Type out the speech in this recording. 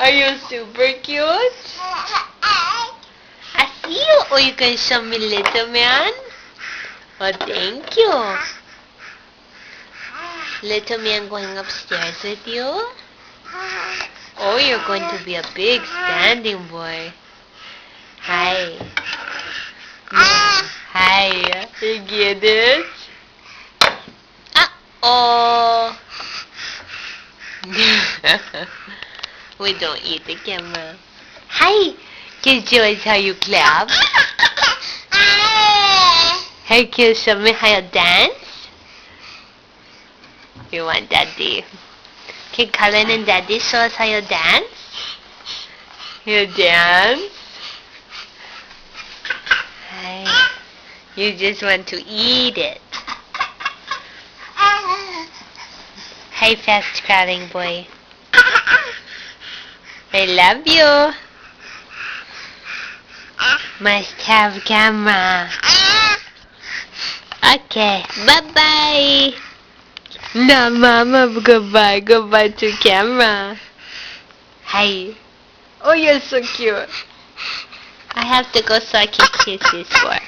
Are you super cute? I see you. Oh, you can show me, little man. Oh, thank you. Little man going upstairs with you? Oh, you're going to be a big standing boy. Hi. Hi. You get it? Uh-oh. We don't eat the camera. Hi. Can you show us how you clap? Hey, can you show me how you dance? You want Daddy? Can Colin and Daddy show us how you dance? You dance? Hi. You just want to eat it. Hey, fast crawling boy. I love you. Must have camera. Okay, bye-bye. No, Mama, goodbye. Goodbye to camera. Hi. Oh, you're so cute. I have to go so I can kiss this boy.